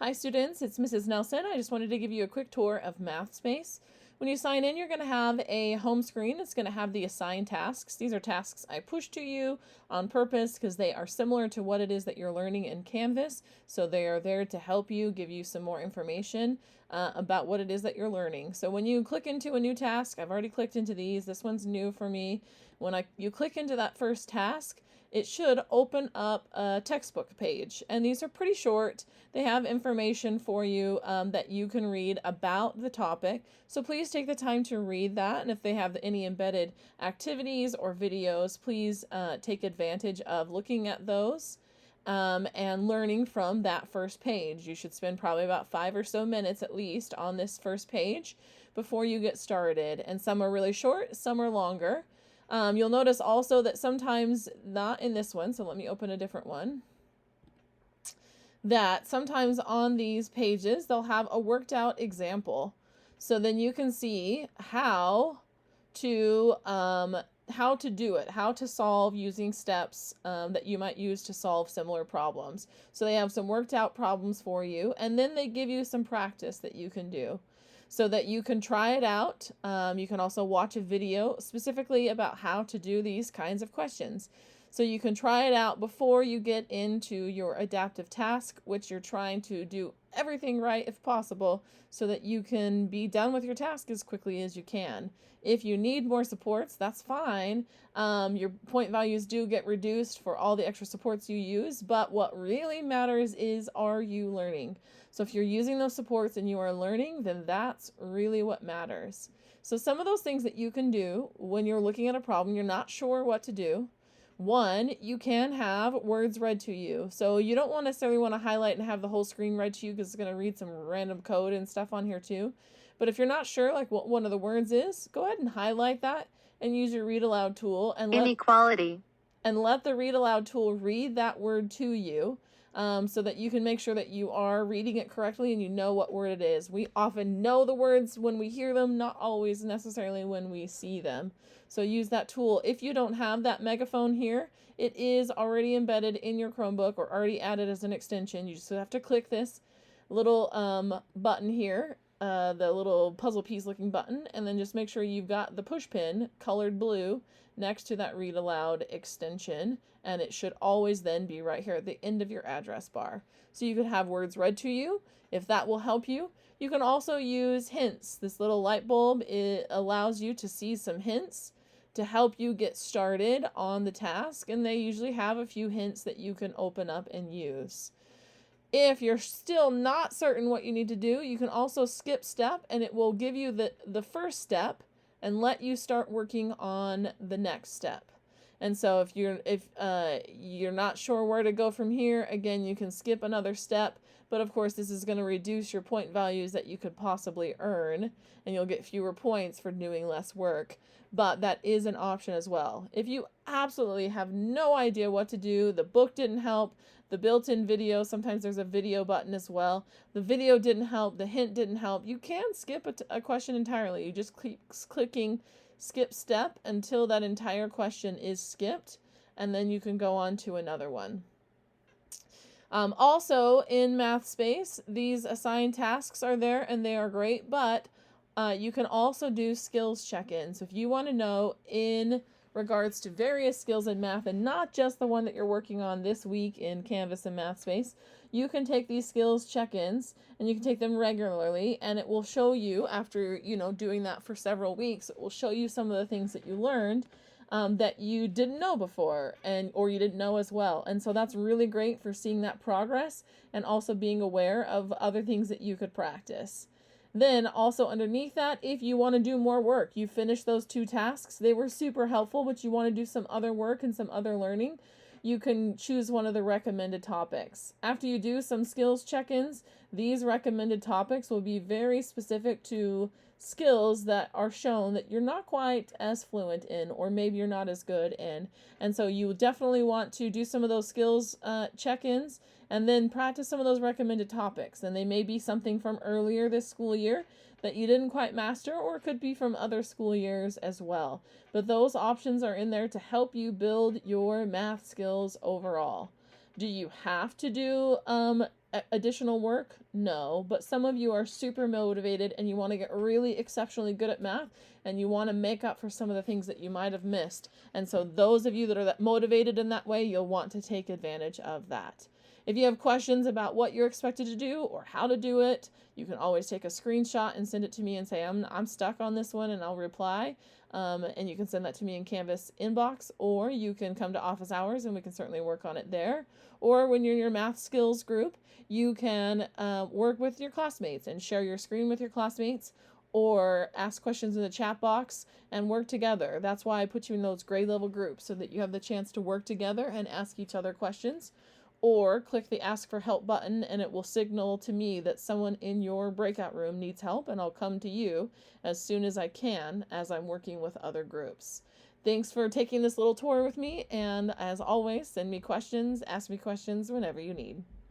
Hi students, it's Mrs. Nelson. I just wanted to give you a quick tour of MathSpace. When you sign in, you're going to have a home screen. It's going to have the assigned tasks. These are tasks I push to you on purpose because they are similar to what it is that you're learning in Canvas. So they are there to help you, give you some more information about what it is that you're learning. So when you click into a new task, I've already clicked into these. This one's new for me. When you click into that first task, it should open up a textbook page. And these are pretty short. They have information for you that you can read about the topic. So please take the time to read that. And if they have any embedded activities or videos, please take advantage of looking at those and learning from that first page. You should spend probably about 5 or so minutes at least on this first page before you get started. And some are really short, some are longer. You'll notice also that sometimes, not in this one, so let me open a different one, that sometimes on these pages they'll have a worked out example. So then you can see how to do it, how to solve using steps that you might use to solve similar problems. So they have some worked out problems for you, and then they give you some practice that you can do so that you can try it out. You can also watch a video specifically about how to do these kinds of questions. So you can try it out before you get into your adaptive task, which you're trying to do everything right if possible so that you can be done with your task as quickly as you can. If you need more supports, that's fine. Your point values do get reduced for all the extra supports you use, but what really matters is, are you learning? So if you're using those supports and you are learning, then that's really what matters. So some of those things that you can do when you're looking at a problem, you're not sure what to do. One, you can have words read to you. So you don't necessarily want to highlight and have the whole screen read to you because it's going to read some random code and stuff on here too. But if you're not sure like what one of the words is, go ahead and highlight that and use your read aloud tool and let the read aloud tool read that word to you. So that you can make sure that you are reading it correctly and you know what word it is. We often know the words when we hear them, not always necessarily when we see them. So use that tool. If you don't have that megaphone here, it is already embedded in your Chromebook or already added as an extension. You just have to click this little button here, the little puzzle piece looking button, and then just make sure you've got the push pin colored blue next to that read aloud extension, and it should always then be right here at the end of your address bar. So you could have words read to you if that will help you. You can also use hints. This little light bulb, it allows you to see some hints to help you get started on the task, and they usually have a few hints that you can open up and use. If you're still not certain what you need to do, you can also skip step, and it will give you the first step and let you start working on the next step. And so if you're not sure where to go from here, again, you can skip another step. But of course, this is going to reduce your point values that you could possibly earn, and you'll get fewer points for doing less work. But that is an option as well. If you absolutely have no idea what to do, the book didn't help, the built-in video, sometimes there's a video button as well, the video didn't help, the hint didn't help, you can skip a question entirely. You just keep clicking skip step until that entire question is skipped, and then you can go on to another one. Also in MathSpace, these assigned tasks are there and they are great, but you can also do skills check-ins. So if you want to know in regards to various skills in math and not just the one that you're working on this week in Canvas and MathSpace, you can take these skills check-ins and you can take them regularly, and it will show you after doing that for several weeks, it will show you some of the things that you learned that you didn't know before or you didn't know as well. And so that's really great for seeing that progress and also being aware of other things that you could practice. Then also underneath that, if you want to do more work, you finish those 2 tasks, they were super helpful, but you want to do some other work and some other learning, you can choose one of the recommended topics. After you do some skills check-ins, these recommended topics will be very specific to skills that are shown that you're not quite as fluent in, or maybe you're not as good in. And so you definitely want to do some of those skills check-ins and then practice some of those recommended topics. And they may be something from earlier this school year that you didn't quite master, or it could be from other school years as well. But those options are in there to help you build your math skills overall. Do you have to do additional work? No, but some of you are super motivated and you want to get really exceptionally good at math and you want to make up for some of the things that you might have missed. And so those of you that are that motivated in that way, you'll want to take advantage of that. If you have questions about what you're expected to do or how to do it, you can always take a screenshot and send it to me and say, I'm stuck on this one, and I'll reply. And you can send that to me in Canvas inbox, or you can come to office hours and we can certainly work on it there. Or when you're in your math skills group, you can work with your classmates and share your screen with your classmates, or ask questions in the chat box and work together. That's why I put you in those grade level groups, so that you have the chance to work together and ask each other questions. Or click the ask for help button and it will signal to me that someone in your breakout room needs help, and I'll come to you as soon as I can as I'm working with other groups. Thanks for taking this little tour with me, and as always, send me questions, ask me questions whenever you need.